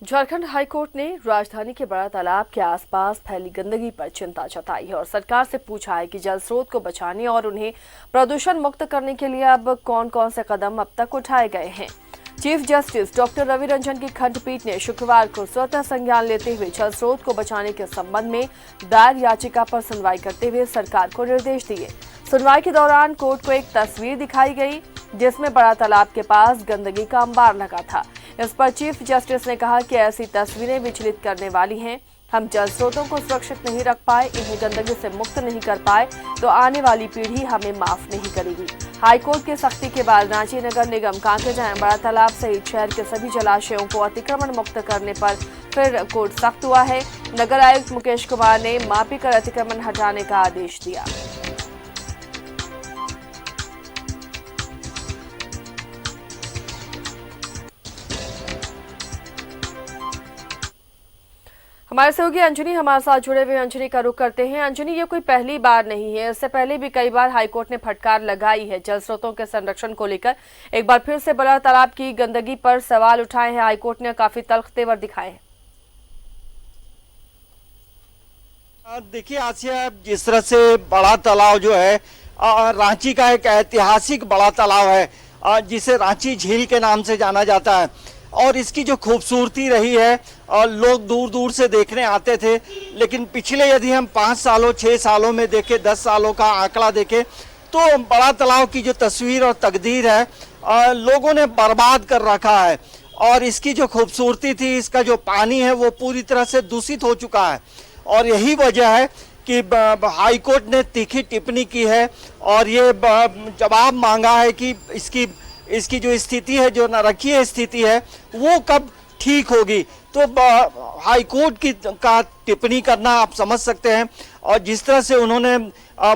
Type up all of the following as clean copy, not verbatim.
Jharkhand high court ने राजधानी के बड़ा तालाब के आसपास फैली गंदगी पर चिंता जताई है और सरकार से पूछा है कि जल स्रोत को बचाने और उन्हें प्रदूषण मुक्त करने के लिए अब कौन कौन से कदम अब तक उठाए गए हैं। Chief justice doctor Ravi Ranjan की खंडपीठ ने शुक्रवार को स्वतः संज्ञान लेते हुए जल स्रोत को बचाने के संबंध में दायर याचिका पर सुनवाई करते हुए सरकार को निर्देश दिए। सुनवाई के दौरान कोर्ट को एक तस्वीर दिखाई गई जिसमें बड़ा तालाब के पास गंदगी का अंबार लगा था। इस पर चीफ जस्टिस ने कहा कि ऐसी तस्वीरें विचलित करने वाली हैं। हम जल स्रोतों को सुरक्षित नहीं रख पाए, इन्हें गंदगी से मुक्त नहीं कर पाए तो आने वाली पीढ़ी हमें माफ नहीं करेगी। हाईकोर्ट की सख्ती के बाद रांची नगर निगम कांकेजाम बड़ा तालाब सहित शहर के सभी जलाशयों को अतिक्रमण मुक्त करने पर फिर कोर्ट सख्त हुआ है। नगर आयुक्त मुकेश कुमार ने मापी कर अतिक्रमण हटाने का आदेश दिया। हमारे सहयोगी अंजनी हमारे साथ जुड़े हुए। अंजनी का रुख करते हैं। अंजनी, ये कोई पहली बार नहीं है, इससे पहले भी कई बार हाईकोर्ट ने फटकार लगाई है जल स्रोतों के संरक्षण को लेकर। एक बार फिर से बड़ा तालाब की गंदगी पर सवाल उठाए हैं हाईकोर्ट ने, काफी तल्ख तेवर दिखाए हैं। देखिए आसिया, जिस तरह से बड़ा तालाब जो है रांची का एक ऐतिहासिक बड़ा तालाब है जिसे रांची झील के नाम से जाना जाता है और इसकी जो खूबसूरती रही है लोग दूर दूर से देखने आते थे। लेकिन पिछले यदि हम 5 सालों 6 सालों में देखें, 10 सालों का आंकड़ा देखें तो बड़ा तालाब की जो तस्वीर और तकदीर है लोगों ने बर्बाद कर रखा है और इसकी जो खूबसूरती थी, इसका जो पानी है वो पूरी तरह से दूषित हो चुका है। और यही वजह है कि हाईकोर्ट ने तीखी टिप्पणी की है और ये जवाब मांगा है कि इसकी जो स्थिति है, जो नारकीय स्थिति है, वो कब ठीक होगी। तो हाईकोर्ट का टिप्पणी करना आप समझ सकते हैं। और जिस तरह से उन्होंने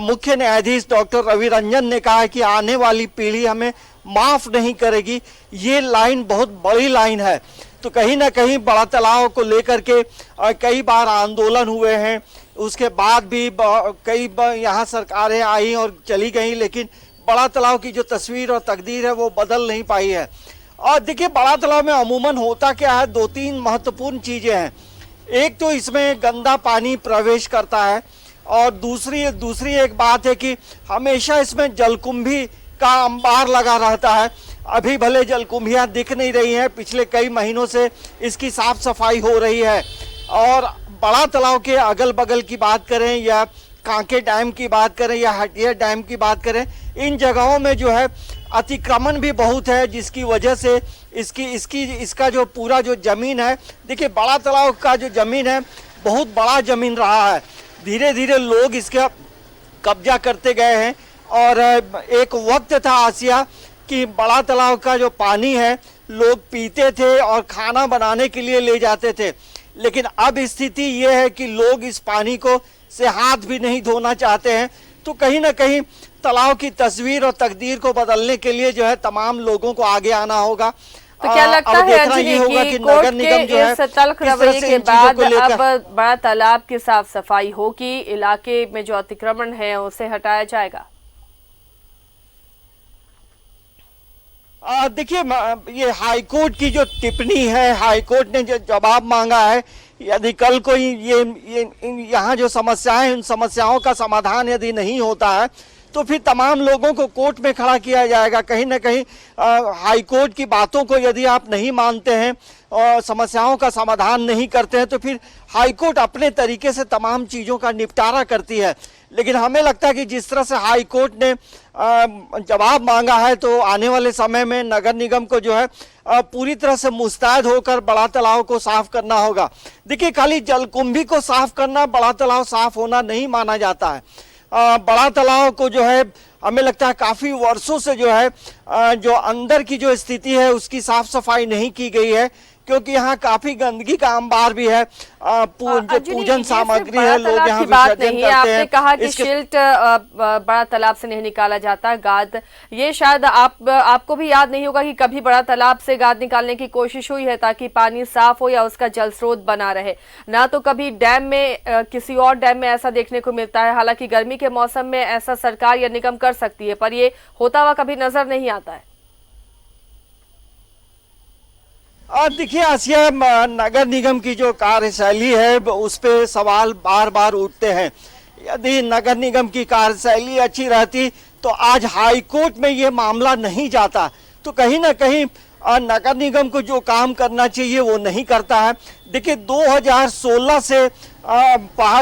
मुख्य न्यायाधीश डॉक्टर रवि रंजन ने कहा है कि आने वाली पीढ़ी हमें माफ नहीं करेगी, ये लाइन बहुत बड़ी लाइन है। तो कहीं ना कहीं बड़ा तालाब को लेकर के कई बार आंदोलन हुए हैं, उसके बाद भी कई यहाँ सरकारें आई और चली गई, लेकिन बड़ा तालाब की जो तस्वीर और तकदीर है वो बदल नहीं पाई है। और देखिए, बड़ा तालाब में अमूमन होता क्या है, 2-3 महत्वपूर्ण चीजें हैं। एक तो इसमें गंदा पानी प्रवेश करता है और दूसरी एक बात है कि हमेशा इसमें जलकुंभी का अंबार लगा रहता है। अभी भले जलकुंभियां दिख नहीं रही हैं, पिछले कई महीनों से इसकी साफ सफाई हो रही है। और बड़ा तालाब के अगल बगल की बात करें या कांके डैम की बात करें या हटिया डैम की बात करें, इन जगहों में जो है अतिक्रमण भी बहुत है, जिसकी वजह से इसका जो पूरा जो जमीन है, देखिए बड़ा तालाब का जो जमीन है बहुत बड़ा जमीन रहा है। धीरे धीरे लोग इसका कब्जा करते गए हैं और एक वक्त था आसिया कि बड़ा तालाब का जो पानी है लोग पीते थे और खाना बनाने के लिए ले जाते थे। लेकिन अब स्थिति ये है कि लोग इस पानी को से हाथ भी नहीं धोना चाहते हैं। तो कहीं ना कहीं तालाब की तस्वीर और तकदीर को बदलने के लिए जो है तमाम लोगों को आगे आना होगा। तो क्या लगता है अंजनी कि कोर्ट के इस तल्ख रवैये के बाद अब बड़ा तालाब की साफ सफाई होगी, इलाके में जो अतिक्रमण है उसे हटाया जाएगा? देखिए, ये हाईकोर्ट की जो टिप्पणी है, हाईकोर्ट ने जो जवाब मांगा है, यदि कल कोई ये यहाँ जो समस्याएं, उन समस्याओं का समाधान यदि नहीं होता है तो फिर तमाम लोगों को कोर्ट में खड़ा किया जाएगा। कहीं ना कहीं हाईकोर्ट की बातों को यदि आप नहीं मानते हैं और समस्याओं का समाधान नहीं करते हैं तो फिर हाईकोर्ट अपने तरीके से तमाम चीज़ों का निपटारा करती है। लेकिन हमें लगता है कि जिस तरह से हाईकोर्ट ने जवाब मांगा है तो आने वाले समय में नगर निगम को जो है पूरी तरह से मुस्तैद होकर बड़ा तालाब को साफ करना होगा। देखिए, खाली जलकुंभी को साफ करना बड़ा तालाब साफ होना नहीं माना जाता है। बड़ा तालाब को जो है हमें लगता है काफी वर्षों से जो है जो अंदर की जो स्थिति है उसकी साफ सफाई नहीं की गई है, क्योंकि यहाँ काफी गंदगी का अंबार भी है, जो पूजन सामग्री है, लोग यहाँ विसर्जन करते हैं। आपने कहा कि शिल्ट बड़ा तालाब से नहीं निकाला जाता, गाद, ये शायद आपको भी याद नहीं होगा कि कभी बड़ा तालाब से गाद निकालने की कोशिश हुई है ताकि पानी साफ हो या उसका जल स्रोत बना रहे। ना तो कभी डैम में किसी और डैम में ऐसा देखने को मिलता है। हालांकि गर्मी के मौसम में ऐसा सरकार या निगम कर सकती है, पर ये होता हुआ कभी नजर नहीं आता है। देखिए आसिया, नगर निगम की जो कार्यशैली है उस पे सवाल बार बार उठते हैं। यदि नगर निगम की कार्यशैली अच्छी रहती तो आज हाई कोर्ट में ये मामला नहीं जाता। तो कहीं ना कहीं नगर निगम को जो काम करना चाहिए वो नहीं करता है। देखिए 2016 से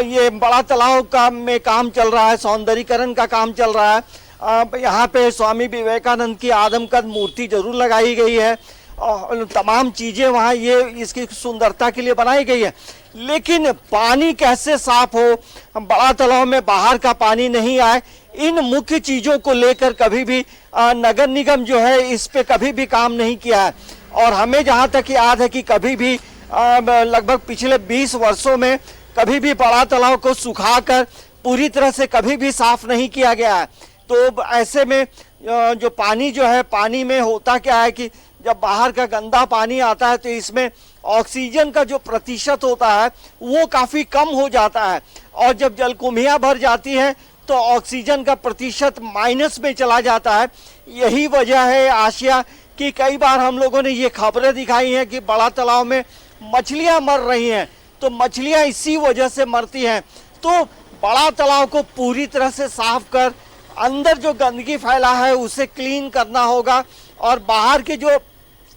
ये बड़ा तालाब का में काम चल रहा है, सौंदर्यीकरण का काम चल रहा है। यहाँ पे स्वामी विवेकानंद की आदमकद मूर्ति जरूर लगाई गई है और तमाम चीजें वहाँ ये इसकी सुंदरता के लिए बनाई गई है। लेकिन पानी कैसे साफ हो, बड़ा तालाब में बाहर का पानी नहीं आए, इन मुख्य चीजों को लेकर कभी भी नगर निगम जो है इस पे कभी भी काम नहीं किया है। और हमें जहाँ तक याद है कि कभी भी लगभग पिछले 20 वर्षों में कभी भी बड़ा तालाब को सुखाकर पूरी तरह से कभी भी साफ नहीं किया गया है। तो ऐसे में जो पानी जो है, पानी में होता क्या है कि जब बाहर का गंदा पानी आता है तो इसमें ऑक्सीजन का जो प्रतिशत होता है वो काफी कम हो जाता है, और जब जलकुंभियां भर जाती हैं तो ऑक्सीजन का प्रतिशत माइनस में चला जाता है। यही वजह है आशिया कि कई बार हम लोगों ने ये खबरें दिखाई हैं कि बड़ा तालाब में मछलियां मर रही हैं, तो मछलियां इसी वजह से मरती हैं। तो बड़ा तालाब को पूरी तरह से साफ कर अंदर जो गंदगी फैला है उसे क्लीन करना होगा, और बाहर के जो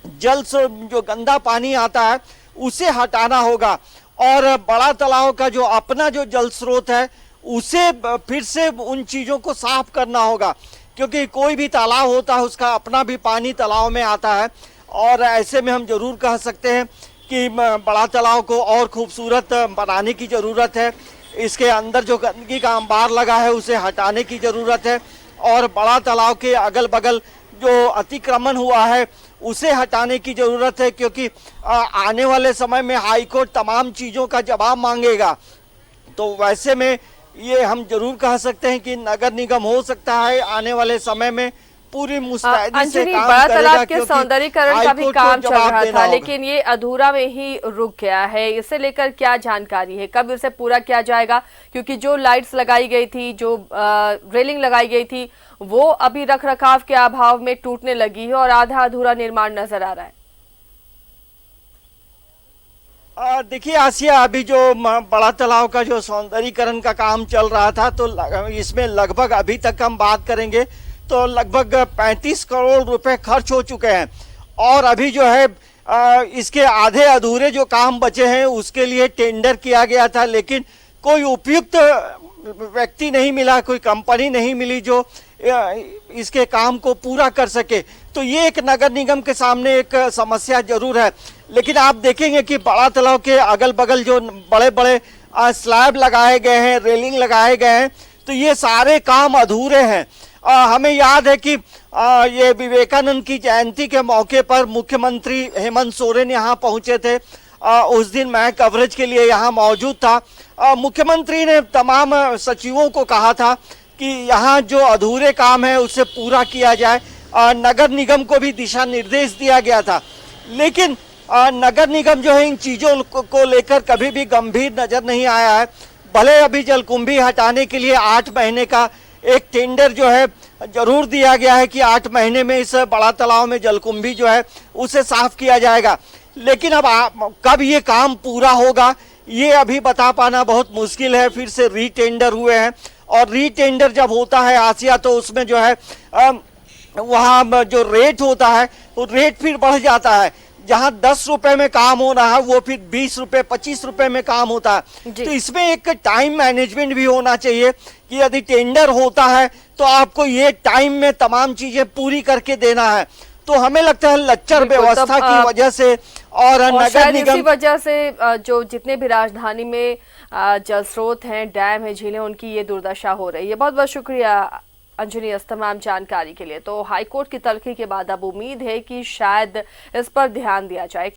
जो गंदा पानी आता है उसे हटाना होगा, और बड़ा तालाब का जो अपना जो जल स्रोत है उसे फिर से उन चीजों को साफ करना होगा, क्योंकि कोई भी तालाब होता है उसका अपना भी पानी तालाब में आता है। और ऐसे में हम जरूर कह सकते हैं कि बड़ा तालाब को और खूबसूरत बनाने की जरूरत है। इसके अंदर जो गंदगी का अंबार लगा है उसे हटाने की जरूरत है, और बड़ा तालाब के अगल बगल जो अतिक्रमण हुआ है उसे हटाने की जरूरत है, क्योंकि आने वाले समय में हाईकोर्ट तमाम चीजों का जवाब मांगेगा। तो वैसे में ये हम जरूर कह सकते हैं कि नगर निगम हो सकता है आने वाले समय में पूरी मुस्तैदी से काम बड़ा करेगा, तालाब के सौंदर्यीकरण का भी काम चल रहा था, लेकिन ये अधूरा में ही रुक गया है। इसे लेकर क्या जानकारी है, कब इसे पूरा किया जाएगा? क्योंकि जो लाइट्स लगाई गई थी, जो रेलिंग लगाई गई थी, वो अभी रख रखाव के अभाव में टूटने लगी है और आधा अधूरा निर्माण नजर आ रहा है। देखिए आसिया, अभी जो बड़ा तालाब का जो सौंदर्यीकरण का काम चल रहा था तो इसमें लगभग अभी तक हम बात करेंगे तो लगभग 35 करोड़ रुपए खर्च हो चुके हैं, और अभी जो है इसके आधे अधूरे जो काम बचे हैं उसके लिए टेंडर किया गया था, लेकिन कोई उपयुक्त व्यक्ति नहीं मिला, कोई कंपनी नहीं मिली जो इसके काम को पूरा कर सके। तो ये एक नगर निगम के सामने एक समस्या जरूर है। लेकिन आप देखेंगे कि बड़ा तालाब के अगल बगल जो बड़े बड़े स्लैब लगाए गए हैं, रेलिंग लगाए गए हैं, तो ये सारे काम अधूरे हैं। हमें याद है कि ये विवेकानंद की जयंती के मौके पर मुख्यमंत्री हेमंत सोरेन यहाँ पहुंचे थे। उस दिन मैं कवरेज के लिए यहाँ मौजूद था। मुख्यमंत्री ने तमाम सचिवों को कहा था कि यहाँ जो अधूरे काम है उसे पूरा किया जाए। नगर निगम को भी दिशा निर्देश दिया गया था, लेकिन नगर निगम जो है इन चीजों को लेकर कभी भी गंभीर नजर नहीं आया है। भले अभी जलकुंभी हटाने के लिए 8 महीने का एक टेंडर जो है जरूर दिया गया है कि 8 महीने में इस बड़ा तालाब में जलकुंभी जो है उसे साफ किया जाएगा, लेकिन अब कब ये काम पूरा होगा ये अभी बता पाना बहुत मुश्किल है। फिर से रीटेंडर हुए हैं, और रीटेंडर जब होता है आसिया तो उसमें जो है वहाँ जो रेट होता है वो रेट फिर बढ़ जाता है। जहाँ 10 रुपए में काम हो रहा है वो फिर 20 रुपए 25 रुपए में काम होता है। तो इसमें एक टाइम मैनेजमेंट भी होना चाहिए कि यदि टेंडर होता है तो आपको ये टाइम में तमाम चीजें पूरी करके देना है। तो हमें लगता है लच्चर व्यवस्था की वजह से और नगर निगम इसी वजह से जो जितने भी राजधानी में जल स्रोत हैं, डैम है, झीलें, उनकी ये दुर्दशा हो रही है। बहुत बहुत शुक्रिया अंजनी इस तमाम जानकारी के लिए। तो हाईकोर्ट की तलखी के बाद अब उम्मीद है कि शायद इस पर ध्यान दिया जाए।